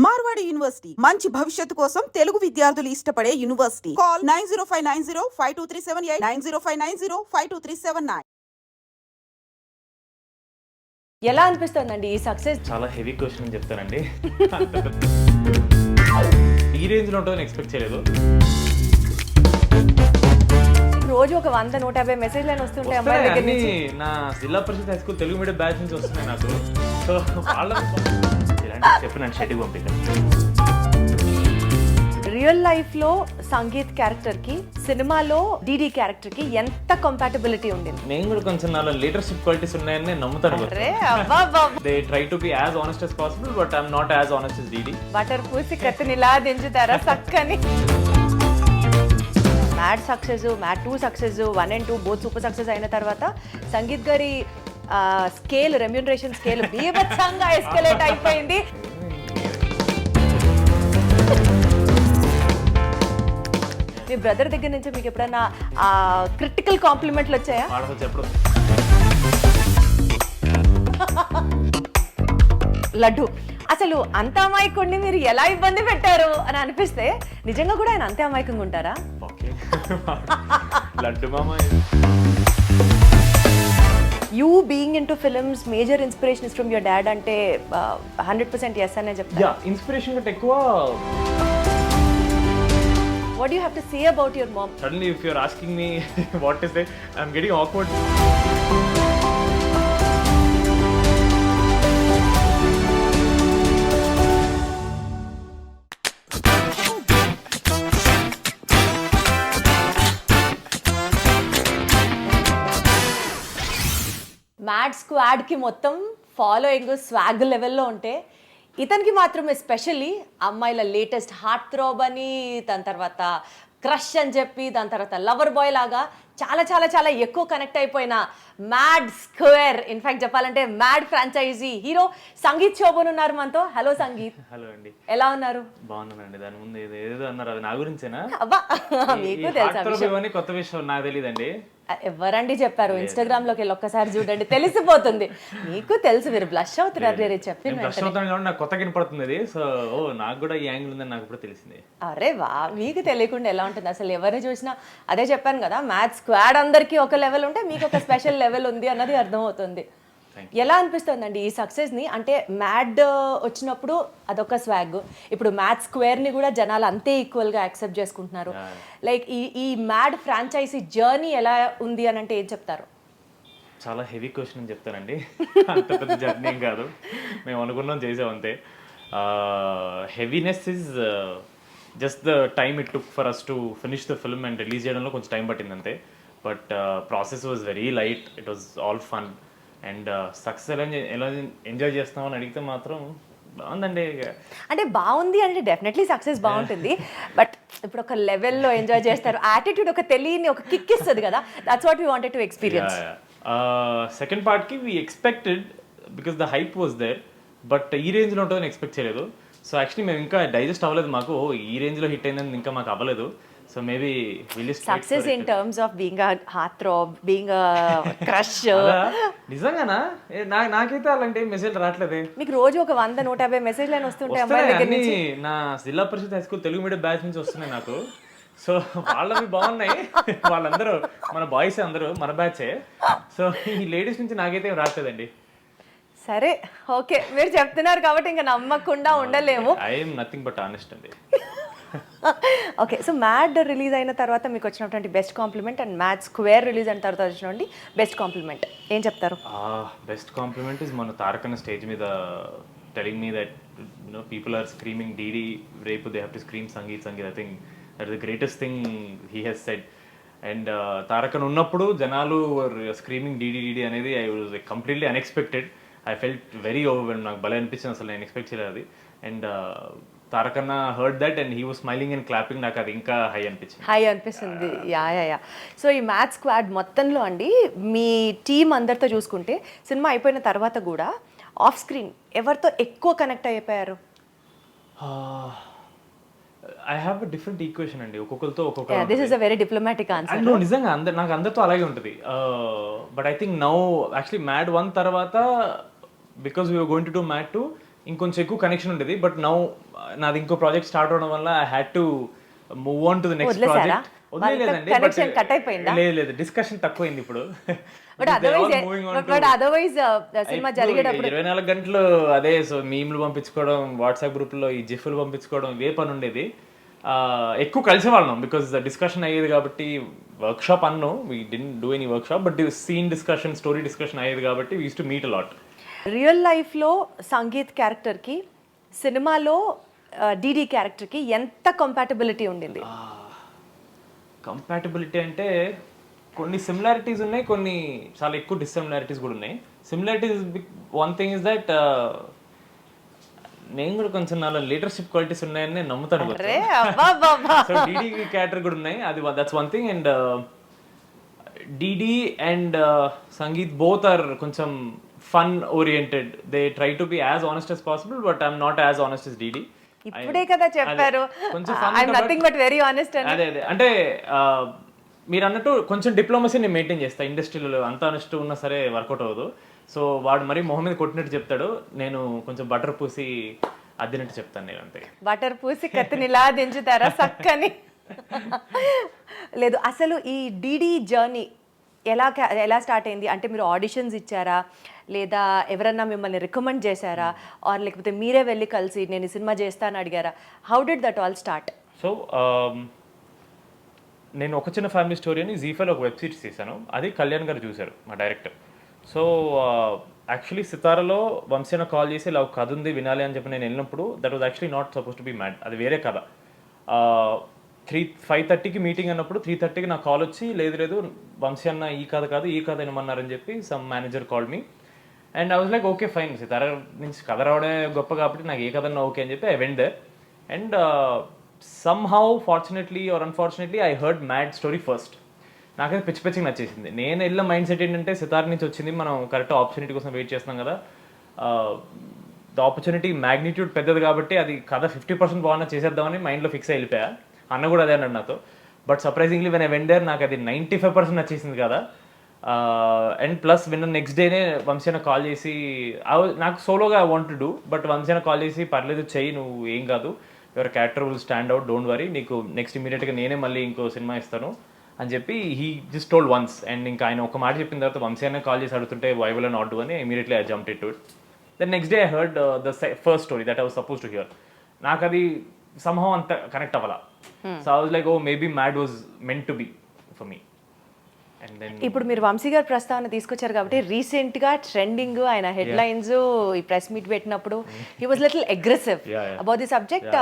Marwadi university మంచి భవిష్యత్తు కోసం తెలుగు విద్యార్థులు ఇష్టపడే యూనివర్సిటీ. కాల్ 9059052378 9059052379. ఎలా అనిపిస్తుందండి ఈ సక్సెస్? చాలా హెవీ క్వశ్చన్ అని చెప్తానండి. ఈ రేంజ్ లో ఉంటుందని ఎక్స్పెక్ట్ చేయలేదు. రోజు ఒక 100-150 మెసేజ్లు అని వస్తుంటాయి అమ్మాయి దగ్గర నుంచి. నా Zilla Parishad high school Telugu medium batch నుంచి వస్తున్నాయి నాకు. సో వాళ్ళ ఇలాంటి చెప్పి నన్ను షెడ్యూల్ పంపించాను. రియల్ లైఫ్ లో సంగీత్ క్యారెక్టర్ కి, సినిమాలో డీడీ క్యారెక్టర్ కి ఎంత కంపాటబిలిటీ ఉండింది? నేను కూడా కొంచెం నాలో లీడర్షిప్ క్వాలిటీస్ ఉన్నాయని నేను నమ్ముతాను. They try to be as honest as possible, but I'm not as honest as DD. Butter పూసి కత్తినిలా దించుతారా సక్కని? Mad success, mad 2 success, 1 and 2 both super success అయిన తర్వాత సంగీత్ గారి స్కేల్, రెమ్యూనరేషన్ స్కేల్ బీభత్సంగా ఎస్కలేట్ అయిపోయింది. మీ బ్రదర్ దగ్గర నుంచి మీకు ఎప్పుడైనా క్రిటికల్ కాంప్లిమెంట్లు వచ్చాయా? లడ్డు అసలు అంత అమాయకుడిని మీరు ఎలా ఇబ్బంది పెట్టారు అని అనిపిస్తే నిజంగా కూడా ఆయన అంతే అమాయకంగా ఉంటారా? లడ్డు మామ. You being in to films major inspiration from your dad అంటే 100% ఎస్ అనే చెప్తారా? ఇన్స్పిరేషన్ కంటే ఎక్కువ. What do you have to say about your mom? Suddenly if you're asking me what is it, I'm getting awkward. Mad squad కి మొత్తం following swag లెవెల్లో ఉంటే ఇతనికి మాత్రం ఎస్పెషల్లీ అమ్మాయిల లేటెస్ట్ హార్ట్ థ్రోబ్ అని, దాని తర్వాత క్రష్ అని చెప్పి, దాని తర్వాత లవర్ బాయ్ లాగా చాలా చాలా చాలా ఎక్కువ కనెక్ట్ అయిపోయిన మ్యాడ్ స్క్వేర్, ఇన్ఫాక్ట్ చెప్పాలంటే మ్యాడ్ ఫ్రాంచైజీ హీరో సంగీత్ శోభన్ ఉన్నారు మనతో. హలో సంగీత్. హలో అండి. ఎలా ఉన్నారు? బాగున్నానండి. దాని ముందు ఏదో అన్నారు, అది నా గురించేనా? అబ్బా మీకు తెలుసా? కొత్త విషయం నాకు తెలియదండి. ఎవరండి చెప్పారు? ఇన్స్టాగ్రామ్ లోకి వెళ్ళి ఒక్కసారి చూడండి, తెలిసిపోతుంది. మీకు తెలుసు, మీరు బ్లష్ అవుతున్నారు. నాకు కొత్తగా వినపడుతుంది. సో నాకు కూడా ఈ యాంగిల్ ఉందని నాకు కూడా తెలిసింది. అరే వా, మీకు తెలియకుండా ఎలా ఉంటుంది? అసలు ఎవరిని చూసినా అదే చెప్పాను కదా, మ్యాథ్స్ స్క్వాడ్ అందరికీ ఒక లెవెల్ ఉంటే మీకు ఒక స్పెషల్ లెవెల్ ఉంది అన్నది అర్థమవుతుంది. ఎలా అనిపిస్తుందండి ఈ సక్సెస్ ని? అంటే మ్యాడ్ వచ్చినప్పుడు అదొక స్వాగ్, ఇప్పుడు మ్యాడ్ స్క్వేర్ ని కూడా జనాలు అంతే ఈక్వల్ గా యాక్సెప్ట్ చేసుకుంటున్నారు. లైక్ ఈ మ్యాడ్ ఫ్రాంచైజీ జర్నీ ఎలా ఉంది అని అంటే ఏం చెప్తారు? చాలా హెవీ క్వశ్చన్ అని చెప్తానండి. అంత పెద్ద జర్నీ ఏం కాదు, మేము అనుకున్నాం చేసాం అంతే. Heaviness is just the time it took for us to finish the film and release చేయడంలో కొంచెం టైం పట్టింది అంతే. But process was very light, it was all fun. And success ఎలా ఎంజాయ్ చేస్తామని అడిగితే మాత్రం బాగుందండి. అంటే బాగుంది అంటే డెఫినెట్లీ సక్సెస్ బాగుంటుంది, బట్ ఇప్పుడు ఒక లెవెల్లో ఎంజాయ్ చేస్తారు. యాటిట్యూడ్ ఒక తెలియని ఒక కిక్ ఇస్తుంది కదా, that's what we wanted to experience. Second పార్ట్కి we expected because the hype was there, but ఈ రేంజ్లో ఉంటుందని ఎక్స్పెక్ట్ చేయలేదు. సో యాక్చువల్లీ మేము ఇంకా డైజెస్ట్ అవ్వలేదు, మాకు ఈ రేంజ్లో హిట్ అయిందని ఇంకా మాకు అవ్వలేదు. So maybe we'll just success in terms of being a heartthrob, being a crush. నిజంగానా? నాకైతే అలాంటి మెసేజ్ రావట్లేదే. మీకు రోజు ఒక 100-150 మెసేజ్లు అని వస్తుంటాయి అమ్మాయి దగ్గర నుంచి. నా Zilla Parishad high school Telugu medium batch నుంచి వస్తున్నాయి నాకు. సో వాళ్ళవి బాగున్నాయి, వాళ్ళందరూ మన బాయ్స్ అందరూ మన బ్యాచే. సో ఈ లేడీస్ నుంచి నాకైతే రావట్లేదండి. సరే ఓకే, మీరు చెప్తున్నారు కాబట్టి ఇంకా నమ్మకుండా ఉండలేము. ఐఎమ్ నథింగ్ బట్ ఆనెస్ట్ అండి. ఓకే, సో మ్యాడ్ రిలీజ్ అయిన తర్వాత మీకు వచ్చినటువంటి best compliment and mad square release అయిన తర్వాత వచ్చినటువంటి బెస్ట్ కాంప్లిమెంట్ ఏం చెప్తారు? బెస్ట్ కాంప్లిమెంట్ ఇస్ మన తారకన్న స్టేజ్ మీద telling me that people are screaming DD, రేపు they have to scream Sangeet. I think that the greatest thing he he's said. And Tarakan ఉన్నప్పుడు జనాలు స్క్రీమింగ్ డీడీ అనేది I was completely unexpected. I felt very overwhelm. నాకు భలే అనిపించింది, అసలు నేను expect చేయలేదు అది. And Tarakanna heard that and he was smiling and clapping. నాకు అది ఇంకా హై అనిపించింది. యా. సో ఈ మ్యాథ్ స్క్వాడ్ మొత్తంలో అండి, మీ టీం అందరితో చూసుకుంటే సినిమా అయిపోయిన తర్వాత కూడా ఆఫ్ స్క్రీన్ ఎవరితో ఎక్కువ కనెక్ట్ అయిపోయారు? I have a different equation అండి, ఒక్కొక్కరితో ఒక్కొక్క. This is a very diplomatic answer. నిజంగా నాకు అందరితో అలాగే ఉంటుంది. But I think now actually Mad 1 తర్వాత, because we're going to do Mad 2, ఇంకొంచెం ఎక్కువ కనెక్షన్ ఉండేది. బట్ నౌ నాది ఇంకో ప్రాజెక్ట్ స్టార్ట్ అవడం వల్ల I had to move on to the next వదిలేసారా? ప్రాజెక్ట్. వదిలేదండి, connection cut అయిపోయిందా? లేదు, డిస్కషన్ తక్కువైంది ఇప్పుడు. బట్ అదర్వైజ్ సినిమా జరిగేటప్పుడు 24 గంటలు అదే, సో మీమ్లు పంపించుకోవడం, వాట్సాప్ గ్రూప్లో ఈ జిఫ్లు పంపించుకోవడం ఇవే పని ఉండేది. ఎక్కువ కలిసే వాళ్ళం బికాజ్ డిస్కషన్ అయ్యేది కాబట్టి. వర్క్షాప్ అన్ను, we didn't do any workshop, but scene discussion, story discussion అయ్యేది కాబట్టి we use to meet a lot. Real లైఫ్లో సంగీత్ క్యారెక్టర్కి సినిమాలో డీడీ క్యారెక్టర్కి ఎంత కంపాటబిలిటీ ఉండింది? కంపాటబిలిటీ అంటే కొన్ని సిమిలారిటీస్ ఉన్నాయి, కొన్ని చాలా ఎక్కువ డిస్సిమిలారిటీస్ కూడా ఉన్నాయి. Similarities, one thing is that నేను కూడా కొంచెం నాలో లీడర్షిప్ క్వాలిటీస్ ఉన్నాయని నేను నమ్ముతాను. సో డీడీ క్యారెక్టర్ కూడా ఉన్నాయి, అది that's one thing. And DD and Sangeet both are కొంచెం fun oriented. They try to be as honest as possible, but I'm not as honest as DD. ఇప్పుడే కదా చెప్పారు, I'm nothing but very honest అని. అదే అంటే మీరు అన్నట్టు కొంచెం డిప్లొమసీ నేను మెయింటైన్ చేస్తాను. ఇండస్ట్రీలో అంత ఆనెస్ట్ ఉన్నా సరే వర్కౌట్ అవ్వదు. సో వాడు మరీ మొహం మీద కొట్టినట్టు చెప్తాడు, నేను కొంచెం బటర్ పూసి అద్దినట్టు చెప్తాను. నేను అంతే. బటర్ పూసి కత్తినిలా దించుతారా సక్కని? లేదు, అసలు ఈ డీడీ జర్నీ ఎలా స్టార్ట్ అయింది? అంటే మీరు ఆడిషన్స్ ఇచ్చారా, లేదా ఎవరన్నా మిమ్మల్ని రికమెండ్ చేశారా, ఆర్ లేకపోతే మీరే వెళ్ళి కలిసి నేను ఈ సినిమా చేస్తాను అడిగారా? How did that all start? So నేను ఒక చిన్న ఫ్యామిలీ స్టోరీ అని జీఫైలో ఒక వెబ్ సిరీస్ చేశాను. అది కళ్యాణ్ గారు చూశారు, మా డైరెక్టర్. సో యాక్చువల్లీ సితారాలో వంశీన కాల్ చేసి ఇలా ఒక కథ ఉంది వినాలి అని చెప్పి నేను వెళ్ళినప్పుడు, that was actually not suppose to be mad, అది వేరే కథ. 5:30కి మీటింగ్ అన్నప్పుడు 3:30కి నాకు కాల్ వచ్చి, లేదు వంశీ అన్న ఈ కథ కాదు, ఈ కథ వినమన్నారని చెప్పి some manager called me. And I was like okay fine, Sitara నుంచి కథ రావడమే గొప్ప కాబట్టి నాకు ఏ కథ ఓకే అని చెప్పి I went there. And somehow fortunately or unfortunately I heard mad story first. నాకైతే పిచ్చిగా నచ్చేసింది. నేను వెళ్ళిన మైండ్ సెట్ ఏంటంటే సితార్ నుంచి వచ్చింది, మనం కరెక్ట్ ఆపర్చునిటీ కోసం వెయిట్ చేస్తున్నాం కదా, ద ఆపర్చునిటీ మ్యాగ్నిట్యూడ్ పెద్దది కాబట్టి అది కథ 50% బాగున్నా చేసేద్దామని మైండ్లో ఫిక్స్ అయి వెళ్ళిపోయా. అన్న కూడా అదే అన్నాడు నాతో. But surprisingly when I went there నాకు అది 95% నచ్చేసింది కదా. అండ్ ప్లస్ విన్న నెక్స్ట్ డేనే వంశీన కాల్ చేసి, నాకు సోలోగా I want to do, but వంశీన కాల్ చేసి పర్లేదు చెయ్యి, నువ్వు ఏం కాదు, your character will stand out, don't worry, నీకు నెక్స్ట్ ఇమీడియట్గా నేనే మళ్ళీ ఇంకో సినిమా ఇస్తాను అని చెప్పి he just told once. And ఇంకా ఆయన ఒక మాట చెప్పిన తర్వాత వంశీ అనే కాల్ చేసి అడుగుతుంటే why will I not do అని immediately I jumped it to it. Then next day I heard the first story that I was suppose to hear. నాకు అది somehow అంత కనెక్ట్ అవ్వాలా. So I was like oh maybe MAD was meant to be for me. ఇప్పుడు మీరు వంశీ గారి ప్రస్తావన తీసుకొచ్చారు కాబట్టి రీసెంట్ గా ట్రెండింగ్ ఆయన హెడ్ లైన్స్ ఈ ప్రెస్ మీట్ పెట్టినప్పుడు he was little aggressive about the subject.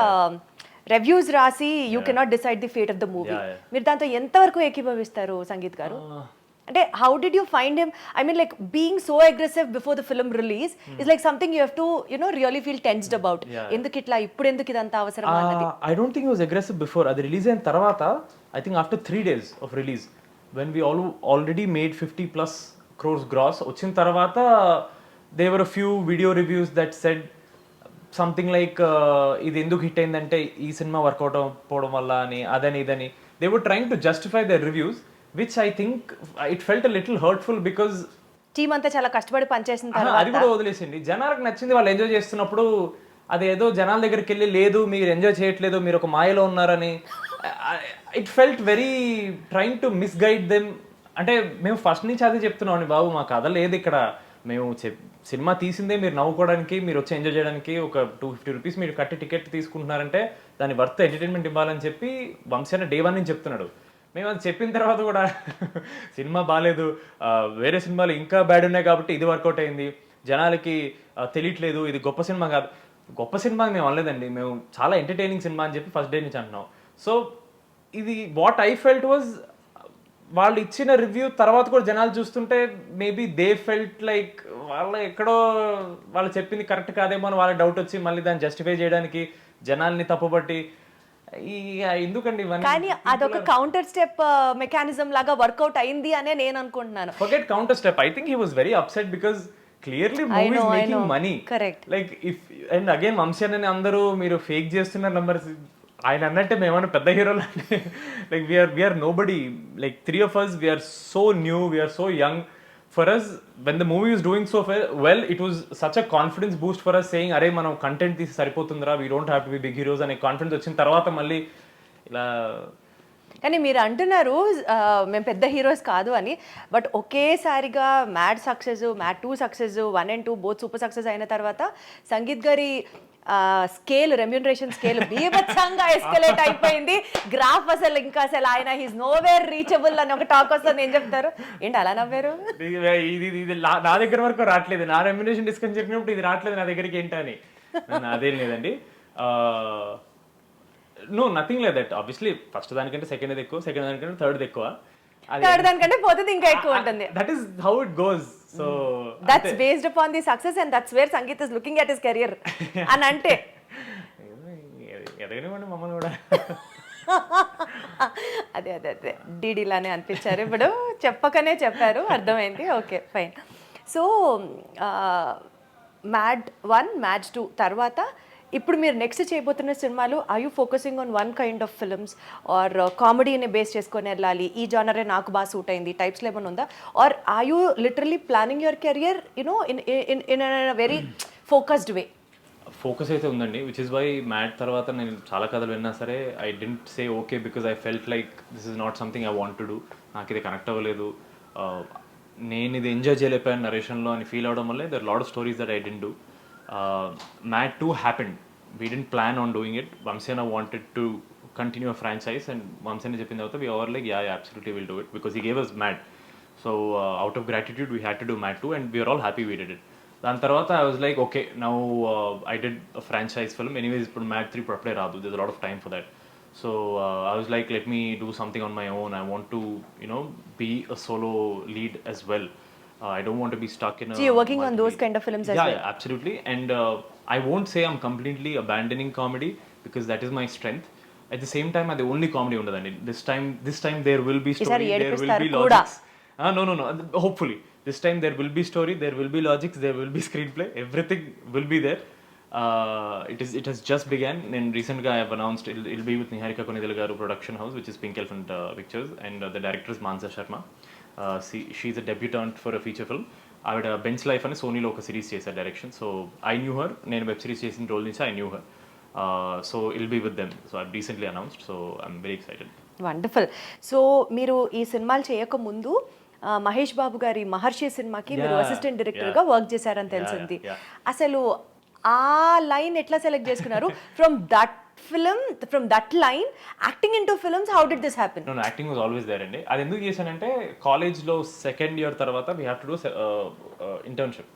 Reviews రాసి you cannot decide the fate of the movie. మీరు దాంతో ఎంతవరకు ఏకీభవిస్తారు సంగీత్ గారు? అంటే how did you find him? I mean like being so aggressive before the film release is like something you have to really feel tensed about. ఎందుకు ఇట్లా, ఇప్పుడు ఎందుకు ఇదంతా అవసరం అన్నది. I don't think he was aggressive before. అది release అయిన తర్వాత I think after 3 days of release when we already made 50+ crores gross, వచ్చిన తర్వాత there were a few video reviews that said something like ఇది ఎందుకు హిట్ అయిందంటే ఈ cinema work out అవ్వడం వల్ల అని, అదని ఇదని. they were trying to justify their reviews, which I think it felt a little hurtful because team అంతా చాలా కష్టపడి పనిచేసిన తర్వాత అది కూడా వదిలేసింది. జనాలకు నచ్చింది, వాళ్ళు ఎంజాయ్ చేస్తున్నప్పుడు అదేదో జనాల దగ్గరికి వెళ్ళి లేదు మీరు ఎంజాయ్ చేయట్లేదు, మీరు ఒక మాయలో ఉన్నారని, it felt very trying to misguide them. అంటే మేము ఫస్ట్ నుంచి అదే చెప్తున్నాం, బాబు మా కథ లేదు ఇక్కడ, మేము సినిమా తీసిందే మీరు నవ్వుకోవడానికి, మీరు వచ్చి ఎంజాయ్ చేయడానికి. ఒక 250 రూపీస్ మీరు కట్టి టికెట్ తీసుకుంటున్నారంటే దాని వర్త్ ఎంటర్టైన్మెంట్ ఇవ్వాలని చెప్పి వంశీ అన్న డే 1 నుంచి చెప్తున్నాడు. మేము అది చెప్పిన తర్వాత కూడా సినిమా బాగాలేదు, వేరే సినిమాలు ఇంకా బ్యాడ్ ఉన్నాయి కాబట్టి ఇది వర్కౌట్ అయింది, జనాలకి తెలియట్లేదు, ఇది గొప్ప సినిమా కాదు. గొప్ప సినిమా మేము అనలేదండి, మేము చాలా ఎంటర్టైనింగ్ సినిమా అని చెప్పి ఫస్ట్ డే నుంచి అంటున్నాం. సో ఇది వాట్ ఐ ఫెల్ట్ వాజ్, వాళ్ళు ఇచ్చిన రివ్యూ తర్వాత కూడా జనాలు చూస్తుంటే మేబీ దే ఫెల్ట్ లైక్ ఎక్కడో వాళ్ళు చెప్పింది కరెక్ట్ కాదేమో అని వాళ్ళకి డౌట్ వచ్చి మళ్ళీ దాన్ని జస్టిఫై చేయడానికి జనాల్ని తప్పుబట్టి ఎందుకండి. కానీ అదొక కౌంటర్ స్టెప్ మెకానిజం లాగా వర్కౌట్ అయింది అనే నేను అనుకుంటున్నాను. Forget counter step, I think he was very upset because clearly movie is making money. Correct. Like if and again Vamsi అని అందరూ మీరు ఫేక్ చేస్తున్నారు నంబర్స్, ఆయన అన్నట్టే మేమన్నా పెద్ద హీరోలు అంటే like we're nobody. Like 3 of us, we're so new, we're so young. for us, when the movie was doing so well, it was such a confidence boost for us, saying అరే మనం content తీసి సరిపోతుందిరా, we don't have to be big heroes అనే confidence వచ్చిన తర్వాత మళ్ళీ ఇలా. కానీ మీరు అంటున్నారు మేము పెద్ద హీరోస్ కాదు అని, బట్ ఒకేసారిగా mad success, mad 2 success, 1 and 2 both super success అయిన తర్వాత సంగీత్ గారి స్కేల్, రెమ్యూనరేషన్ స్కేల్ బీభత్సంగా ఎస్కలేట్ అయిపోయింది. గ్రాఫ్ అసలు ఇంకా అసలు ఆయన హీస్ నోవేర్ రీచబుల్ అని ఒక టాక్ వస్తుంది. ఏం చెప్తారు? ఏంటి అలా నవ్వారు? ఇది నా దగ్గర వరకు రావట్లేదు, నా రెమ్యూనరేషన్ డిస్కస్ చెప్పినప్పుడు ఇది రావట్లేదు నా దగ్గరికి ఏంటని. అదేం లేదండి. No, nothing like that. Obviously first దానికంటే సెకండ్ ఎక్కువ, సెకండ్ దానికంటే థర్డ్ ఎక్కువ, థర్డ్ దానికంటే పోతుంది ఇంకా ఎక్కువ ఉంటుంది. That is how it goes. So that's based upon the success and that's where Sangeeth is looking at his career అని అంటే ఎదగనివ్వండి మమ్మల్ని కూడా. అదే అదే అదే డీడీలానే అనిపించారు. ఇప్పుడు చెప్పకనే చెప్పారు, అర్థమైంది. Okay, fine. So MAD 1, MAD 2 తర్వాత ఇప్పుడు మీరు నెక్స్ట్ చేయబోతున్న సినిమాలు, are you focusing on one kind of films or కామెడీని బేస్ చేసుకొని వెళ్ళాలి, ఈ జానరే నాకు బాగా సూట్ అయింది టైప్స్లో ఏమైనా ఉందా? Or are you literally planning your career you know in very focused way? Focus అయితే ఉందండి, విచ్ ఇస్ వై మ్యాడ్ తర్వాత నేను చాలా కథలు విన్నా సరే I didn't say okay, because I felt like this is not something I want to do. నాకు ఇది కనెక్ట్ అవ్వలేదు, నేను ఇది ఎంజాయ్ చేయలేకపోయాను నరేషన్లో అని ఫీల్ అవడం వల్లే there lot of stories that I didn't do. Mad 2 happened. We didn't plan on doing it. Vamsena wanted to continue a franchise and Vamsena చెప్పింది తర్వాత we were like yeah, absolutely we'll do it because he gave us Mad. So out of gratitude we had to do Mad 2 and we were all happy we did it. దాని తర్వాత I was like okay, now I did a franchise film anyways, ఇప్పుడు Mad 3 ఇప్పుడు అప్పుడే రాదు, there's a lot of time for that. So I was like let me do something on my own. I want to be a solo lead as well. I don't want to be stuck in a... So you're working on those kind of films as well? Yeah, absolutely. And I won't say I'm completely abandoning comedy because that is my strength. At the same time, the only comedy undadandi. This time there will be story, there will be logics. No. Hopefully. This time there will be story, there will be logics, there will be screenplay. Everything will be there. It has just begun. And recently I have announced it'll be with Niharika Konidala garu production house, which is Pink Elephant Pictures, and the director is Mansa Sharma. She's a debutant for a feature film. ఆవిడ bench life అని సోనీలో ఒక series చేశారు direction. So I knew her, నేను web series చేసిన రోజు నుంచి I knew her. So I'll be with them. So I recently announced. So I'm very excited. Wonderful. So మీరు ఈ సినిమాలు చేయక ముందు మహేష్ బాబు గారి మహర్షి సినిమాకి మీరు అసిస్టెంట్ డైరెక్టర్గా వర్క్ చేశారని తెలిసింది. అసలు ఆ లైన్ ఎట్లా సెలెక్ట్ చేసుకున్నారు? From that film, from that line acting into films, how did this happen? No, acting was always there అండి. అది ఎందుకు చేశానంటే కాలేజ్లో సెకండ్ ఇయర్ తర్వాత we have to do internship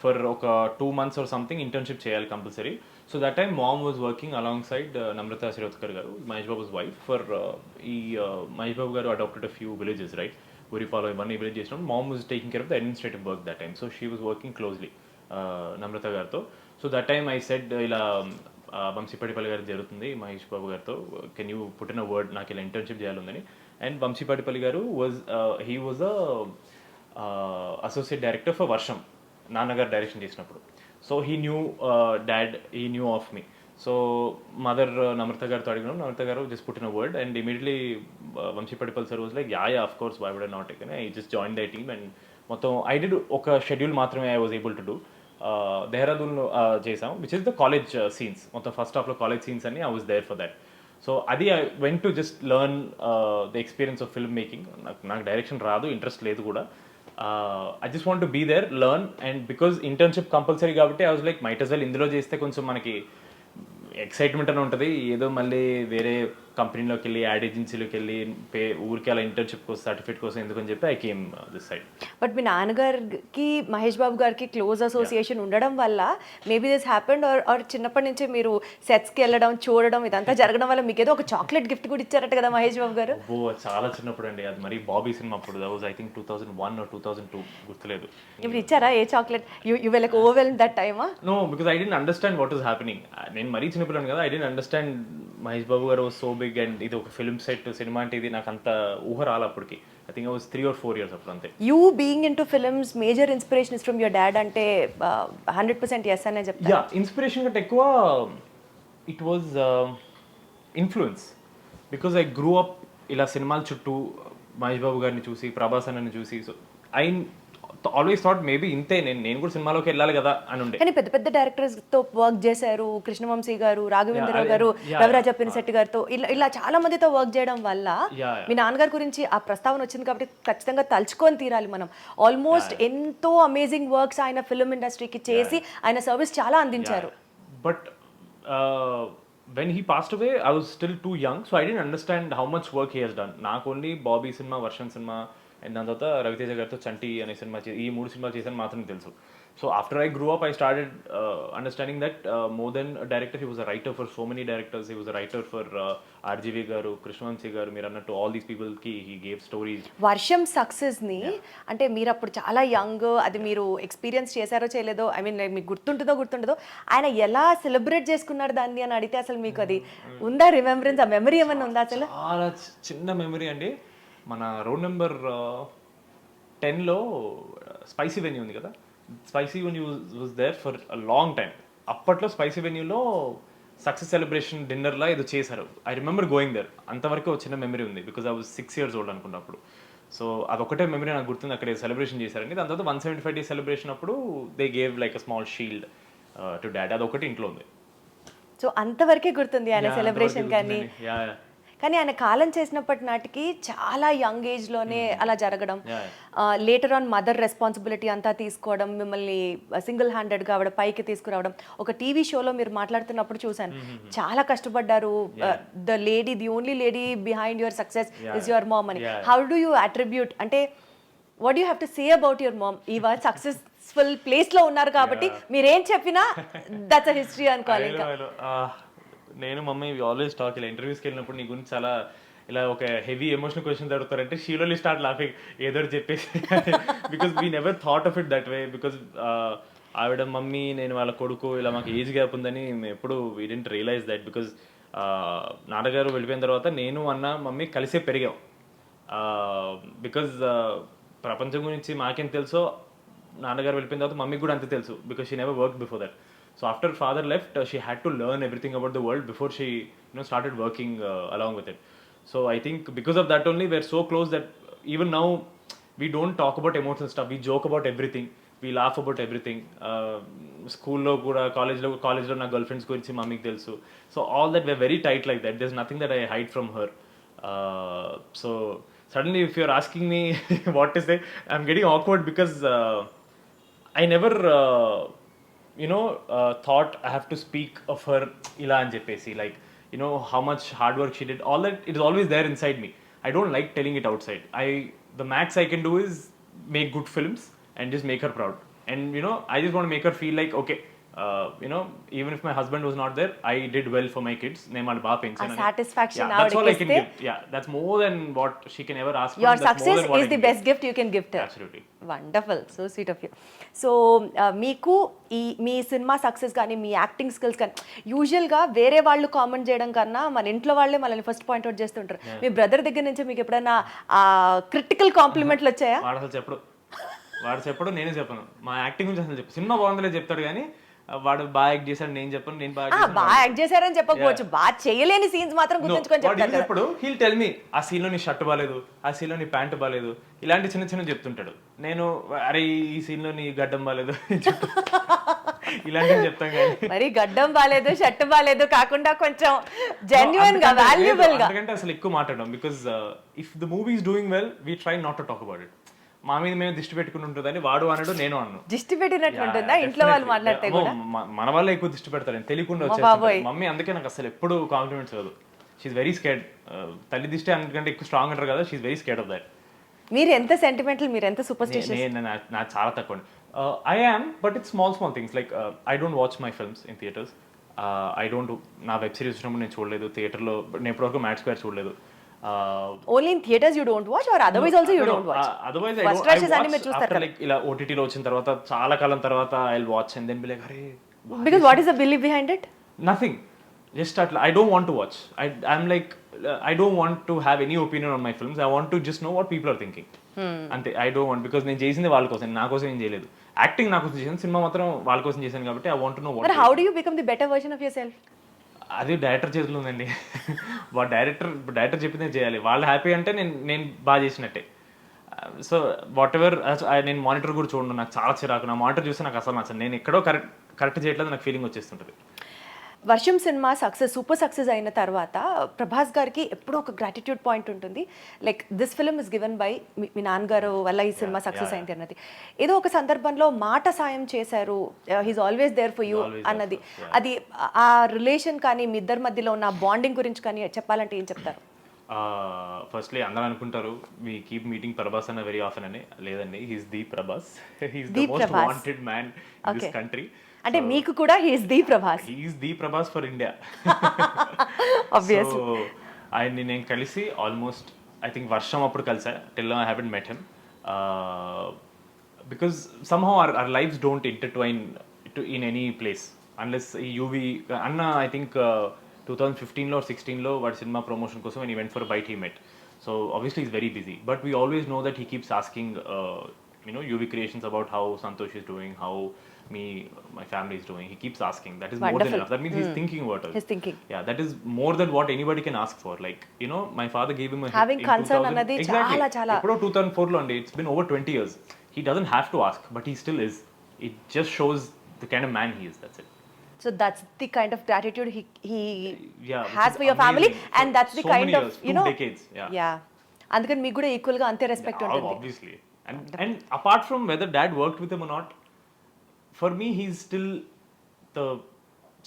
for ఒక 2 months or something. ఇంటర్న్షిప్ చేయాలి compulsory. So that time mom was working along side Namrata Shirodkar గారు, Mahesh Babu's wife. For ఈ మహేష్ బాబు గారు adopted a few villages, right, ఉరిపాలో ఇవన్నీ విలేజ్ చేసినప్పుడు mom was taking care of the administrative work that time. So she was working closely Namrata గారితో. So that time I said ఇలా వంశీపాటిపల్లి గారు జరుగుతుంది మహేష్ బాబు గారితో, can you put in a word, నాకు ఇలా ఇంటర్న్షిప్ చేయాలని. అండ్ వంశీపాటిపల్లి గారు he was associate director for Varsham, నాన్నగారు డైరెక్షన్ చేసినప్పుడు. So he knew dad, he knew of me. So mother Namrata గారితో అడిగినాం, నమ్రత గారు just put in a word and immediately Vamshi Paidipally sir was like yeah of course, why would I not take. I just join the team and మొత్తం I did ఒక schedule మాత్రమే I was able to do. దెహ్రాదూన్లో చేసాం, which is the college scenes. మొత్తం first హాఫ్లో college scenes అన్ని I was there for that. So అది I went to just learn the experience of film making. నాకు direction రాదు, interest లేదు కూడా. I just want to be there, learn. And because internship compulsory కాబట్టి I was like might as well ఇందులో చేస్తే కొంచెం మనకి ఎక్సైట్మెంట్ అని ఉంటుంది. ఏదో మళ్ళీ వేరే కంపెనీలోకి వెళ్ళి యాడ్ ఏజెన్సీలోకి వెళ్ళి ఊరికి అలా ఇంటర్న్షిప్ కోసం సర్టిఫికేట్ కోసం ఎందుకని చెప్పి I came this side. But మీ నాన్నగారికి మహేష్ బాబు గారికి క్లోజ్ అసోసియేషన్ ఉండడం వల్ల మేబీ దిస్ హ్యాపెండ్, ఆర్ చిన్నప్పటి నుంచి మీరు సెట్స్కి వెళ్ళడం చూడడం ఇదంతా జరగడం వల్ల మీకు ఏదో ఒక చాక్లెట్ గిఫ్ట్ కూడా ఇచ్చారట కదా మహేష్ బాబు గారు? ఓ చాలా చిన్నప్పుడు అండి, అది మరి బాబీ సినిమా అప్పుడు, that was I think 2001 or 2002, గుర్తులేదు. ఇప్పుడు ఇచ్చారా a chocolate? You were like overwhelmed దట్ టైమా? No, because I didn't understand what was happening. నేను మరీ చిన్నపిల్లాను కదా, I didn't understand Mahesh Babu గారు సో బిగ్ అండ్ ఇది ఒక ఫిల్మ్ సెట్ సినిమా అంటే ఇది నాకు అంత ఊహ రాలి అప్పటికి. I think I was 3 or 4 years అప్పుడు అంతే. You being in to films major inspiration is from your dad అంటే 100% ఎస్ అనే చెప్తాను. యా, ఇన్స్పిరేషన్ కంటే ఎక్కువ it was influence. Because I grew up ఇలా సినిమాల చుట్టూ మహేష్ బాబు గారిని చూసి, ప్రభాస్ అన్నని చూసి. సో ఆల్వేస్ థాట్ మేబీ ఇంతే, నేను కూడా సినిమాలోకి వెళ్ళాలి కదా అని ఉండే. కానీ పెద్ద పెద్ద డైరెక్టర్స్ తో వర్క్ చేశారు, కృష్ణవంశీ గారు, రాఘవేంద్రరావు గారు, రవిరాజ పినిశెట్టి గారితో, ఇలా చాలా మందితో వర్క్ చేయడం వల్ల మీ నాన్నగారి గురించి ఆ ప్రస్తావన వచ్చింది కాబట్టి ఖచ్చితంగా తలుచుకొని తీరాలి మనం. ఆల్మోస్ట్ ఎంతో అమేజింగ్ వర్క్స్ ఆయన ఫిల్మ్ ఇండస్ట్రీకి చేసి ఆయన సర్వీస్ చాలా అందించారు. But when he passed away, I was still too young, so I didn't understand how much work he has done. నాకు only Bobby cinema, version cinema, and దాని తర్వాత రవితేజ గారితో చంటి అనే సినిమా, ఈ 3 సినిమాలు చేశాను మాత్రమే తెలుసు. So after I grew up, I started understanding that more than director, he was a writer for so many directors. He was a writer for RGV గారు, కృష్ణవంశీ గారు, మీరు అన్నట్టు ఆల్ దీస్ పీపుల్ కి హీ గేవ్ స్టోరీస్. వర్షం success ని అంటే మీరు అప్పుడు చాలా యంగ్, అది మీరు ఎక్స్పీరియన్స్ చేశారో చేయలేదో, ఐ మీన్ మీకు గుర్తుంటుందో ఆయన ఎలా సెలబ్రేట్ చేసుకున్నారు దాన్ని అని అడిగితే అసలు మీకు అది ఉందా రిమెంబరెన్స్, ఆ మెమరీ ఏమన్నా ఉందా? అసలు చాలా చిన్న మెమరీ అండి. మన రోడ్ నెంబర్ 10లో స్పైసీ వెన్యూ ఉంది కదా, spicy venue was there for a long time. అప్పట్లో స్పైసీ వెన్యూలో సక్సెస్ సెలబ్రేషన్ డిన్నర్లా ఏదో చేశారు. I remember going there. అంతవరకు ఒక చిన్న మెమరీ ఉంది, because I was 6 years old అనుకున్నప్పుడు. సో అదొకటే మెమరీ నాకు గుర్తుంది, అక్కడ సెలబ్రేషన్ చేశారండి. దాని తర్వాత 175 days సెలబ్రేషన్ అప్పుడు they gave like a small shield to dad. అదొకటి ఇంట్లో ఉంది. సో అంతవరకే గుర్తుంది ఆయన సెలబ్రేషన్. కానీ ఆయన కాలం చేసినప్పటి నాటికి చాలా యంగ్ ఏజ్ లోనే అలా జరగడం, లేటర్ ఆన్ మదర్ రెస్పాన్సిబిలిటీ అంతా తీసుకోవడం, మిమ్మల్ని సింగిల్ హ్యాండెడ్ గా ఆవిడ పైకి తీసుకురావడం. ఒక టీవీ షోలో మీరు మాట్లాడుతున్నప్పుడు చూసాను, చాలా కష్టపడ్డారు. The only lady behind your success is your mom అని. హౌ డూ యూ అట్రిబ్యూట్, అంటే what you have to say about your mom? ఇవాళ సక్సెస్ఫుల్ ప్లేస్ లో ఉన్నారు కాబట్టి మీరేం చెప్పినా దట్స్ అ హిస్టరీ అనుకోవాలి. నేను మమ్మీ ఆల్వేస్ టాక్, ఇలా ఇంటర్వ్యూస్కి వెళ్ళినప్పుడు నీ గురించి చాలా ఇలా ఒక హెవీ ఎమోషనల్ క్వశ్చన్స్ అడుగుతారంటే షీ విల్ స్టార్ట్ లాఫింగ్ ఏదో చెప్పేసి, because we never thought of it that way. Because ఆవిడ మమ్మీ, నేను వాళ్ళ కొడుకు, ఇలా మాకు ఏజ్ గ్యాప్ ఉందని మేము ఎప్పుడు we didn't realise that. Because నాన్నగారు వెళ్ళిపోయిన తర్వాత నేను అన్న మమ్మీ కలిసే పెరిగాం. బికాజ్ ప్రపంచం గురించి మాకేం తెలుసో నాన్నగారు వెళ్ళిపోయిన తర్వాత మమ్మీకి కూడా అంతే తెలుసు, because she never work before that. So after father left, she had to learn everything about the world before she, started working along with it. So I think because of that only we're so close that even now we don't talk about emotional stuff. We joke about everything. We laugh about everything. School lo kuda, college lo na girlfriends gurinchi mammiki telusu. So all that, we're very tight like that. There's nothing that I hide from her. So suddenly if you're asking me what to say, I'm getting awkward because I never thought I have to speak of her ila and cheppesi, like how much hard work she did. All that, it is always there inside me. I don't like telling it outside. The max I can do is make good films and just make her proud. And I just want to make her feel like, okay, even if my husband was not there, I did well for my kids. Satisfaction. That's all I can give. Yeah, that's more than what she can ever ask for. Your success is the best gift you can give her. Absolutely. Wonderful. So sweet of you. So మీకు మీ cinema success కానీ మీ acting skills కానీ యూజువల్గా వేరే వాళ్ళు comment చేయడం కన్నా మన ఇంట్లో వాళ్ళే మనల్ని ఫస్ట్ పాయింట్అవుట్ చేస్తుంటారు. మీ బ్రదర్ దగ్గర నుంచి మీకు ఎప్పుడైనా క్రిటికల్ కాంప్లిమెంట్లు వచ్చాయా? వాడు చెప్పడు, నేనే చెప్పను. మా యాక్టింగ్ గురించి అసలు చెప్పు. సినిమా బాగుందలే చెప్తాడు కానీ వాడు బాగా యాక్ట్ చేశాడు నేను చెప్పను. నేను బాగా యాక్ట్ చేశారని చెప్పకపోవచ్చు, బాగా చేయలేని సీన్స్ మాత్రం గుర్తుంచుకొని చెప్తాడు. ఇప్పుడు హీల్ టెల్ మీ, ఆ సీన్ లో నీ షర్ట్ బాలేదు, ఆ సీన్ లో నీ ప్యాంట్ బాలేదు, ఇలాంటి చిన్న చిన్న చెప్తుంటాడు. నేను అరే ఈ సీన్ లో నీ గడ్డం బాలేదు ఇలాంటివి చెప్తాం. కానీ మరి గడ్డం బాలేదు, షర్ట్ బాలేదు కాకుండా కొంచెం జెన్యూన్ గా, వాల్యుబుల్ గా, ఎందుకంటే అసలు ఎక్కువ మాట్లాడడం. Because if the movie is doing well, we try not to talk about it. మా మీద మేము దిష్టి పెట్టుకుని ఉంటుందని వాడు అన్నాడు, నేను అన్నాను. దిష్టి పెట్టినట్టు ఉంటుందా ఇంట్లో వాళ్ళు మాట్లాడితే కూడా? మన వాళ్ళే ఎక్కువ దిష్టి పెడతారు, తెలియకుండా వచ్చేసి. మమ్మీ అందుకే నాకు అసలు ఎప్పుడు కాంప్లిమెంట్స్ కాదు. She's very scared. తల్లి దిష్టి అందుకంటే ఎక్కువ స్ట్రాంగ్ అంటారు కదా, she's very scared of that. మీరు ఎంత సెంటిమెంటల్, మీరు ఎంత సూపర్స్టిషియస్? నాకు చాలా తక్కువ. I am, but it's small things. Like I don't watch my films in theatres. I don't, నా వెబ్ సిరీస్ వచ్చినప్పుడు నేను చూడలేదు థియేటర్లో. నేను ఎప్పటివరకు మ్యాట్ స్క్వేర్ చూడలేదు. Only in theaters you don't watch, or otherwise also you don't watch? Otherwise I watch after like ila OTT lo వచ్చిన తర్వాత చాలా కాలం తర్వాత I'll watch and then be like, అరే, because what is the belief behind it? Nothing, just start. I don't want to watch. I'm like, I don't want to have any opinion on my films. I want to just know what people are thinking. అంతే. I don't want, because నేను చేసింది వాళ్ళ కోసం, నా కోసం ఏం చేయలేదు. Acting నా కోసం చేశాను, సినిమా మాత్రం వాళ్ళ కోసం చేశాను కాబట్టి I want to know what. But how do you become the better version of yourself? అది డైరెక్టర్ చేతిలో ఉందండి. డైరెక్టర్ చెప్పిందే చేయాలి. వాళ్ళు హ్యాపీ అంటే నేను బాగా చేసినట్టే. సో వాట్ ఎవర్ నేను మానిటర్ కూడా చూడను, నాకు చాలా చిరాకు. నా మానిటర్ చూస్తే నాకు అసలు నచ్చదు. నేను ఎక్కడో కరెక్ట్ చేయట్లేదు నాకు ఫీలింగ్ వచ్చేస్తుంటుంది. వర్షం సినిమా సూపర్ సక్సెస్ అయిన తర్వాత ప్రభాస్ గారికి ఎప్పుడూ ఒక గ్రాటిట్యూడ్ పాయింట్ ఉంటుంది. Like this film is given by మీ నాన్నగారు వల్ల ఈ సినిమా సక్సెస్ అయింది అన్నది. ఏదో ఒక సందర్భంలో మాట సాయం చేశారు, he's always there for you అన్నది. అది ఆ రిలేషన్ కానీ మీ ఇద్దరి మధ్యలో ఉన్న బాండింగ్ గురించి కానీ చెప్పాలంటే ఏం చెప్తారు? ఫస్ట్లీ అందరూ అనుకుంటారు వీ కీప్ మీటింగ్ ప్రభాస్ అన్న వెరీ ఆఫెన్ అని. లేదండి, he's the Prabhas. He's the most wanted man in this country. అంటే మీకు కూడా he's the Prabhas. He's the Prabhas for India. Obviously. So ఆయన్ని నేను కలిసి ఆల్మోస్ట్ ఐ థింక్ వర్షం అప్పుడు కలిసా. Till now I haven't met him because somehow our lives don't intertwine in any place unless UV అన్న I think 2015లో or 16లో వాడి cinema promotion కోసం when he went for a bite he met. So obviously he's very busy, but we always know that he keeps asking UV creations about how Santosh is doing, how my family is doing. He keeps asking. That is more than enough. That means he's thinking about us. He's thinking. Yeah, that is more than what anybody can ask for. Like, my father gave him a having hit in concern 2000. anadi Exactly. chala Eppudo 2004 lo andi. It's been over 20 years. He doesn't have to ask, but he still is. It just shows the kind of man he is. That's it. So that's the kind of gratitude he Yeah, has for your family, amazing. and that's the so kind many of years, 2 decades. Yeah. అందుకని మీకు కూడా equal గా అంతే respect ఉంటుంది. Obviously. And apart from whether dad worked with him or not, for me he's still the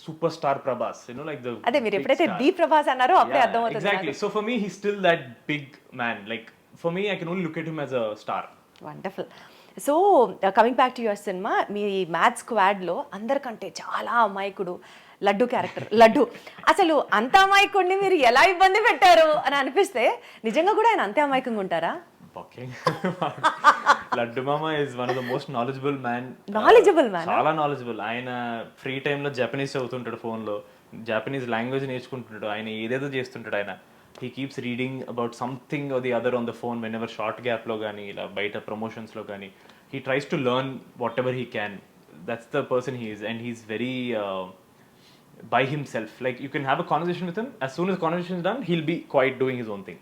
superstar Prabhas, like the అదే మీరు big ఎప్పుడైతే star. The Prabhas అన్నారో అప్పుడే Yeah, అర్థమవుతుంది. exactly. So for me he's still that big man. Like for me I can only look at him as a star. Wonderful. So coming back to your cinema, మీ maths స్క్వాడ్లో అందరికంటే చాలా అమాయకుడు laddu character. Laddu అసలు అంత అమాయకుడిని మీరు ఎలా ఇబ్బంది పెట్టారు అని అనిపిస్తే నిజంగా కూడా ఆయన అంతే అమాయకంగా ఉంటారా? లడ్డు మామ is one of the most knowledgeable man. చాలా నాలెడ్జబుల్. ఆయన ఫ్రీ టైంలో జపనీస్ చదువుతుంటాడు, ఫోన్లో జపనీస్ లాంగ్వేజ్ నేర్చుకుంటుంటాడు, ఆయన ఏదేదో చేస్తుంటాడు. ఆయన he keeps reading about something or the other on the phone whenever short gap లో కానీ ఇలా బయట ప్రమోషన్స్ లో కానీ he tries to learn whatever he can. That's the person he is, and he's very by himself. Like you can have a conversation with him, as soon as the conversation is done he'll be quiet doing his own thing.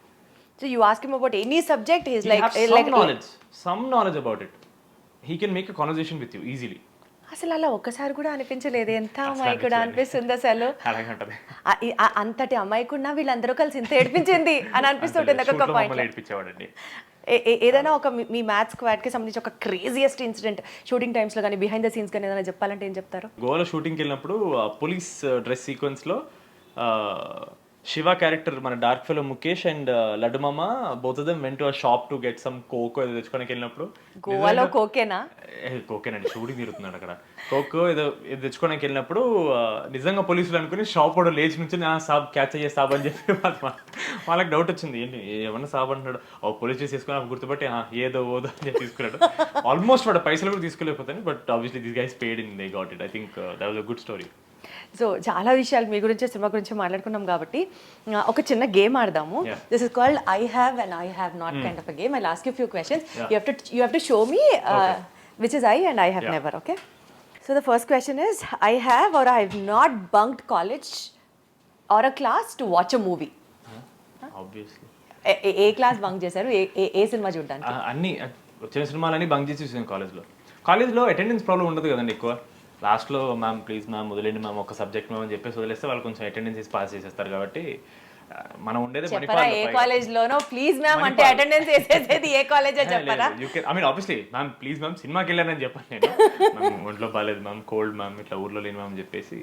So you ask him about any subject, he's he like has some knowledge about it. He can make a conversation with you easily. అసలు అలా ఒక్కసారి కూడా అనిపించలేదు ఎంత అమాయకుడు అనిపిస్తుంది అసలు. అంతటి అమాయకుడినా వీళ్ళందరూ కలిసి ఇంత ఏడిపించింది అని అనిపిస్తుంటుంది ఒక పాయింట్. ఏదైనా ఒక మీ మ్యాథ్స్ స్క్వాడ్ కి సంబంధించి ఒక క్రేజియస్ట్ ఇన్సిడెంట్ షూటింగ్ టైమ్స్ లో కానీ బిహైండ్ ద సీన్స్ కానీ ఏదైనా చెప్పాలంటే ఏం చెప్తారు? గోవాలో షూటింగ్కి వెళ్ళినప్పుడు పోలీస్ డ్రెస్ సీక్వెన్స్ లో శివ క్యారెక్టర్ మన dark fellow Mukesh and Laddu మామ both of them went to a shop to get some cocoa ఏదో తెచ్చుకోడానికి వెళ్ళినప్పుడు. గోవాలో కోకేనా? కోకేనండి, షూటింగ్ తిరుగుతున్నాడు అక్కడ. కోకో ఏదో తెచ్చుకోడానికి వెళ్ళినప్పుడు నిజంగా పోలీసులు అనుకుని షాప్ కూడా లేచి నుంచి సాబ్ క్యాచ్ అయ్యే సాబ్ అని చెప్పి వాళ్ళకి డౌట్ వచ్చింది, ఏంటి ఏమన్నా సాబ్ అంటున్నాడు. పోలీస్ తీసుకుని గుర్తుపట్టి ఏదో ఓదో అని చెప్పి తీసుకున్నాడు. ఆల్మోస్ట్ వాడు పైసలు కూడా తీసుకోలేకపోతాను, but obviously this guys paid in they got it. I think that was a good story. So చాలా విషయాలు మీ గురించి సినిమా గురించి మాట్లాడుకున్నాం కాబట్టి ఒక చిన్న గేమ్ ఆడదాము. This is called I have and I have not kind of a game. I will ask you few questions. You have to show me which is I and I have never. Okay, so the first question is I have or I have not bunked college or a class to watch a movie. Obviously. ఏ class bunk చేశారు? ఏ cinema చూడడానికి? అన్ని వచ్చిన సినిమాలన్నీ bunk చేసి చూసాను. కాలేజ్లో అటెండెన్స్ ప్రాబ్లం ఉండదు కదండి ఎక్కువ. లాస్ట్లో మ్యామ్ ప్లీజ్ మ్యామ్ వదిలేండి మ్యామ్ ఒక సబ్జెక్ట్ మ్యామ్ అని చెప్పేసి వదిలేస్తే వాళ్ళు కొంచెం అటెండెన్స్ పాస్ చేసేస్తారు. కాబట్టి మనం ఉండేది ఏ కాలేజ్ లోనో ప్లీజ్ మ్యామ్ అంటే అటెండెన్స్ వేసేది ఏ కాలేజ్ చెప్పారా? I mean obviously ma'am please ma'am సినిమాకి వెళ్ళానని చెప్పాను నేను. మ్యామ్ ఒంట్లో బాగాలేదు మ్యామ్, కోల్డ్ మ్యామ్, ఇట్లా ఊర్లో లేని మ్యామ్ చెప్పేసి.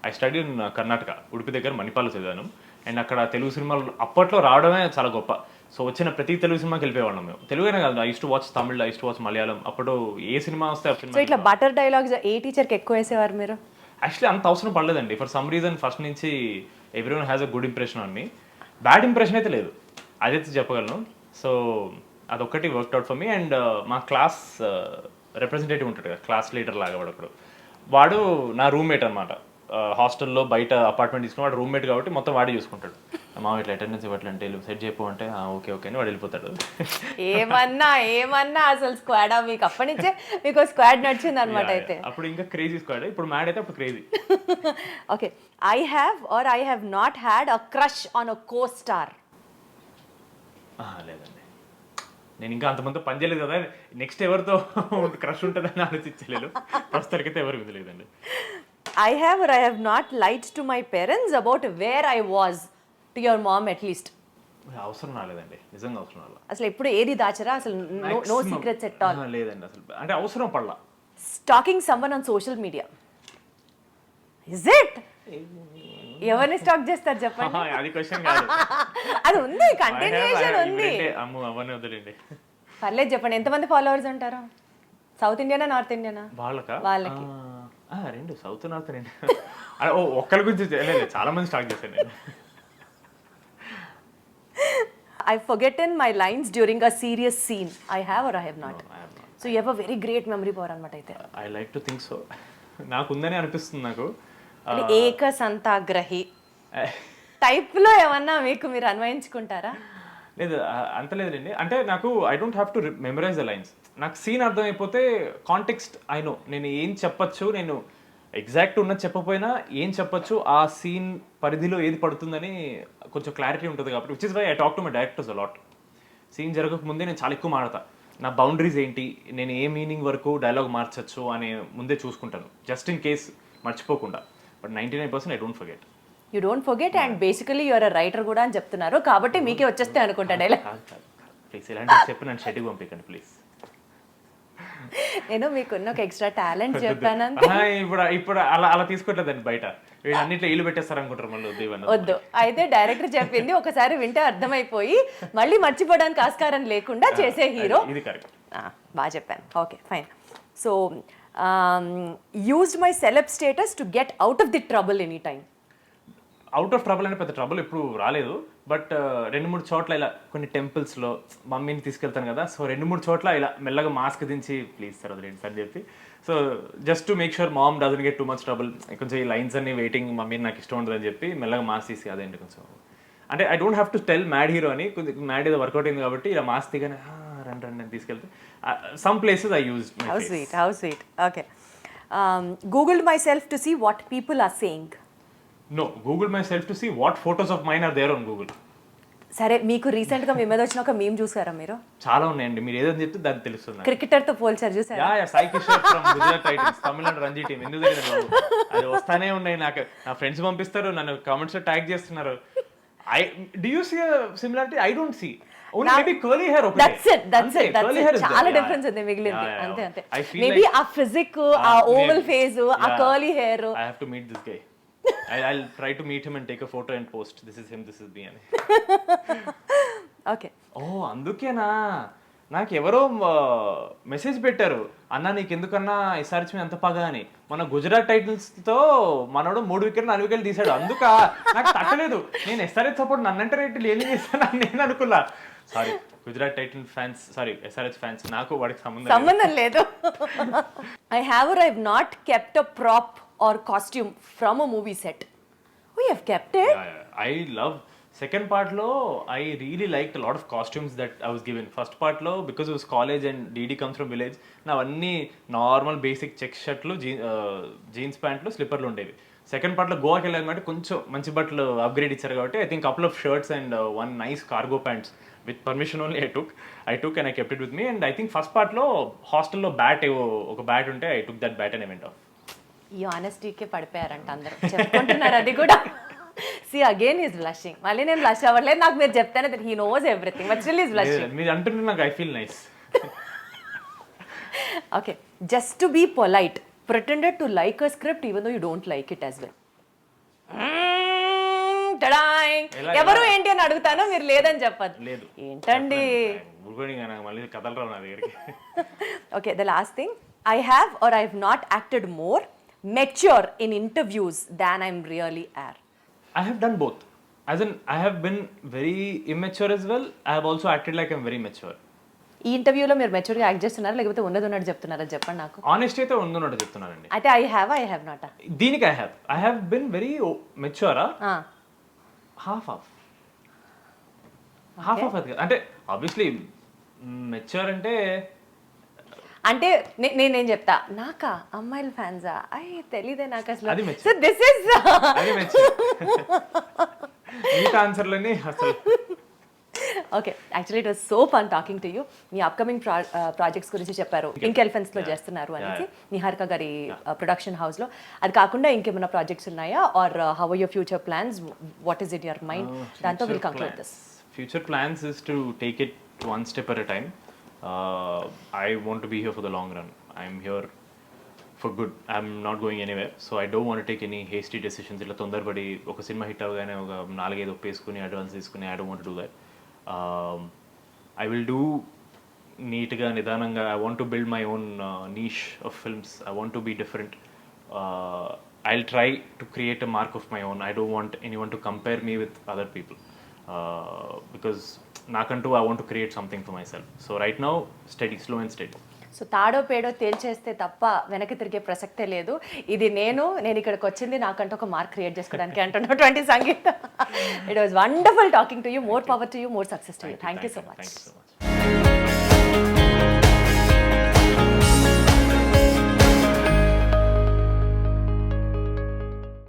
I study in Karnataka, Udupi దగ్గర మణిపాల్లో చదివాను. అండ్ అక్కడ తెలుగు సినిమాలు అప్పట్లో రావడమే చాలా గొప్ప. సో వచ్చిన ప్రతి తెలుగు సినిమాకి వెళ్ళిపోయేవాళ్ళం మేము. తెలుగునే కాదు, I use to watch Tamil, I use to watch Malayalam. అప్పుడు ఏ సినిమా వస్తే ఆ సినిమా. సో ఇట్లా బటర్ డైలాగ్స్ ఏ టీచర్కి ఎక్కువ వేసేవారు మీరు? యాక్చువల్లీ అంత అవసరం పడలేదండి. ఫర్ సమ్ రీజన్ ఫస్ట్ నుంచి everyone has a good impression on me. Bad impression అయితే లేదు, అదైతే చెప్పగలను. సో అదొక్కటి వర్క్అవుట్ ఫర్ మీ. అండ్ మా క్లాస్ రిప్రజెంటేటివ్ ఉంటాడు కదా, క్లాస్ లీడర్ లాగా వాడు. వాడు నా రూమ్మేట్ అనమాట. హాస్టల్లో బయట అపార్ట్మెంట్ తీసుకుని వాడు రూమ్మేట్ కాబట్టి మొత్తం వాడే చూసుకుంటాడు. మా ఇట్లా అటెండెన్స్ ఇవ్వట్లంటే సెట్ చేయపో అంటే ఓకే ఓకే అని వాడు వెళ్ళిపోతాడు. ఏమన్నా అసలు స్క్వాడా మీకు? అప్పటి నుంచే మీకు స్క్వాడ్ నడిచింది అనమాట. అయితే అప్పుడు ఇంకా క్రేజీ స్క్వాడ్, ఇప్పుడు మ్యాడ్ అయితే అప్పుడు crazy. Okay, I have or I have not had a crush on a co star. లేదండి. నేను ఇంకా అంతమంది పని చేయలేదు కదా, నెక్స్ట్ ఎవరితో క్రష్ ఉంటుందని ఆలోచించలేదు. ప్రస్తుతానికైతే ఎవరు వినలేదండి. I have or I have not lied to my parents about where I was to your mom at least. అవసరం రాలేదండి, నిజంగా అవసరం రాలేదు. అసలు ఎప్పుడు ఏది దాచరా అసలు? No secrets at all? లేదండి అసలు, అంటే అవసరం పడలా. Stalking someone on social media, is it? ఎవరిని స్టాక్ చేస్తారు చెప్పండి? అది క్వశ్చన్ కాదు. అది ఉంది, కంటిన్యూషన్ ఉంది. అమ్ము అవన్నీ వదిలేండి. పర్లేదు చెప్పండి, ఎంతమంది ఫాలోవర్స్ ఉంటారు? South Indiana north Indiana? వాళ్ళకి రెండు, సౌత్ నార్త్ రెండు. ఒక్కరి గురించి లేదు, చాలా మంది స్టార్ట్ చేశాను నేను. I've forgotten my lines during a serious scene. I have or I have not? No, I have not. So you have a very great memory power అన్నమాట అయితే. I like to think so. నాకు ఉందని అనిపిస్తుంది నాకు. ఏక సంతాగ్రహి type లో ఏమన్నా మీకు మీరు అన్వయించుకుంటారా? లేదు, అంత లేదండి. అంటే నాకు I don't have to memorise the lines. నాకు సీన్ అర్థమైపోతే కాంటెక్స్ట్ ఐ నో, నేను ఏం చెప్పచ్చు, నేను ఎగ్జాక్ట్ ఉన్నది చెప్పకపోయినా ఏం చెప్పచ్చు, ఆ సీన్ పరిధిలో ఏది పడుతుందని కొంచెం క్లారిటీ ఉంటుంది కాబట్టి, which is why I talk to my directors a lot. Scene జరగక ముందే నేను చాలా ఎక్కువ మాడతా, నా బౌండరీస్ ఏంటి, నేను ఏ మీనింగ్ వరకు డైలాగ్ మార్చచ్చు అని ముందే చూసుకుంటాను, జస్ట్ ఇన్ కేస్ మర్చిపోకుండా. But 99% I don't forget. You don't forget and basically you're a writer కూడా అని చెప్తున్నారు కాబట్టి మీకే వచ్చేస్తే అనుకుంటా డైలాగ్. ప్లీజ్ ఇలాంటి చెప్పి నన్ను షెడ్యూల్ పంపించండి ప్లీజ్. నేను మీకున్న ఒక ఎక్స్ట్రా టాలెంట్ చెప్పాను. ఇప్పుడు అలా తీసుకోవట్లేదండి బయట, వీళ్ళు అన్నిట్లో ఇల్లు పెట్టేస్తారు అనుకుంటారు మళ్ళీ. వద్దు, అయితే డైరెక్టర్ చెప్పింది ఒకసారి వింటే అర్థమైపోయి మళ్ళీ మర్చిపోవడానికి ఆస్కారం లేకుండా చేసే హీరో. ఇది కరెక్ట్, బాగా చెప్పాను. Okay fine. So used my celeb status to get out of the trouble any time. Out of trouble అనే పెద్ద ట్రబుల్ ఎప్పుడు రాలేదు, బట్ 2-3 చోట్ల ఇలా కొన్ని టెంపుల్స్లో మమ్మీని తీసుకెళ్తాను కదా, సో 2-3 చోట్ల ఇలా మెల్లగా మాస్క్ దించి ప్లీజ్ సార్ వదిలేండి సార్ అని చెప్పి, so just to make sure mom doesn't get too much trouble, కొంచెం ఈ లైన్స్ అన్ని వెయిటింగ్ మమ్మీని నాకు ఇష్టం ఉండదు అని చెప్పి మెల్లగా మాస్క్ తీసి అదేంటి కొంచెం, అంటే I don't have to tell mad hero అని, కొంచెం మ్యాడ్ ఏదో వర్కౌట్ అయింది కాబట్టి ఇలా మాస్క్ దిగానే రండి రండి అని తీసుకెళ్తే some places I use. How sweet. Okay. Googled myself to see what people are saying. No, Google myself to see what photos of mine are there on Google. సరే, మీకు recent గా మీ మీద వచ్చిన ఒక మీమ్ చూసారా మీరు? చాలా ఉన్నాయండి, మీరు ఏదని చెప్తే దాన్ని తెలుస్తుంది. క్రికెటర్ తో పోల్చారు చూసారా? Yeah Sai Kishore from Gujarat Titans, Tamil Nadu Ranji team. ఎందుకు తెలియదు, అది వస్తానే ఉన్నాయి నాకు, నా ఫ్రెండ్స్ పంపిస్తారు, నన్ను కామెంట్స్ లో ట్యాగ్ చేస్తున్నారు. Do you see a similarity? I don't see. Only maybe curly hair ఒకటే. That's it. చాలా డిఫరెన్స్ ఉంది మిగిలింది. అంతే. మేబీ ఆ ఫిజిక్, ఆ ఓవల్ ఫేస్, ఆ curly hair. I have to meet this guy. I'll try to meet him and take a photo and post. This is him, this is me అని. Okay. అందుకేనా నాకు ఎవరో మెసేజ్ పెట్టారు, అన్న నీకు ఎందుకన్నా ఎస్ఆర్హెచ్ అంత పగా అని. మన గుజరాత్ టైటిల్స్ తో మనోడు 3 వికెట్లు 4 వికెట్లు తీసాడు, అందుక నాకు తట్టలేదు. నేను ఎస్ఆర్హెచ్ సపోర్ట్ నన్నంటే రేట్లు ఏం చేస్తాను నేను అనుకున్నా. Sorry Gujarat title fans, sorry SRH fans, నాకు వాడికి సంబంధం లేదు. I have or I have not kept a prop or costume from a movie set. We have kept it. Yeah. I love second part lo I really liked a lot of costumes that I was given. First part lo because it was college and DD comes from village, na anni normal basic check shirt lu jeans pant lu slipper lu undevi. Second part lo Goa ki vellanante koncham manchi battlu upgrade icharu kabatti I think couple of shirts and one nice cargo pants with permission only I took and I kept it with me. And I think first part lo hostel lo bat oka bat unte I took that bat and I went off. ఈ ఆనెస్టీకే పడిపోయారంట అందరూ చెప్పుకుంటున్నారు అది కూడా. She again is blushing. మళ్ళీ నేను blush అవ్వట్లేదు, నాకు మీరు చెప్తానే that he knows everything but still is blushing. మీరు అంటుంటే నాకు I feel nice. Okay. Just to be polite pretended to like a script even though you don't like it as well. ఎవరు ఏంటి అని అడుగుతానో మీరు లేదని చెప్పదు. ఏంటండి మళ్ళీ కథలు రావు నా దగ్గరికి. Okay, the last thing, I have or I have not acted more mature in interviews than I'm really are. I have done both. As in, I have been very immature as well. I have also acted like I'm very mature. ఈ ఇంటర్వ్యూలో మీరు mature గా act చేస్తున్నారా లేకపోతే ఉన్నది ఉన్నట్టు చెప్తున్నారా చెప్పండి నాకు. ఆనెస్ట్ అయితే ఉన్నట్టు చెప్తున్నానండి. అయితే I have not. దీనికి I have been very mature. half అది అంటే ఆబ్వియస్లీ మెచ్యూర్ అంటే నేనేం చెప్తా, నాకా అమ్మాయిల ఫ్యాన్సా తెలీదే నాకు అసలు. సో దిస్ ఇస్ ఆన్సర్లని అసలు. Okay, actually it was so fun talking to you. Me upcoming projects గురించి చెప్పారు, పింక్ ఎలిఫెంట్స్లో చేస్తున్నారు అనేసి, నిహారిక గారి ప్రొడక్షన్ హౌస్లో. అది కాకుండా ఇంకేమైనా ప్రాజెక్ట్స్ ఉన్నాయా, or how are your future plans, what is in your mind? దాంతో will conclude this. Future plans is to take it one step at a time. I want to be here for the long run. I'm here for good. I'm not going anywhere. So I don't want to take any hasty decisions. ఇలా తొందరపడి ఒక cinema hit అవగానే ఒక 4-5 ఒప్పేసుకుని advance తీసుకుని I don't want to do that. I will do నీట్గా నిదానంగా. I want to build my own niche of films. I want to be different. I'll try to create a mark of my own. I don't want anyone to compare me with other people. Because nakantu I want to create something for myself. So right now steady, slow and steady. So తాడో పేడో తేల్చేస్తే తప్ప వెనక్కి తిరిగే ప్రసక్తే లేదు. ఇది నేను ఇక్కడికి వచ్చింది నాకంటూ ఒక మార్క్ క్రియేట్ చేసుకోవడానికి అంటున్నటువంటి Sangeeta. It was wonderful talking to you. More power to you, more success to you. Thank you so much.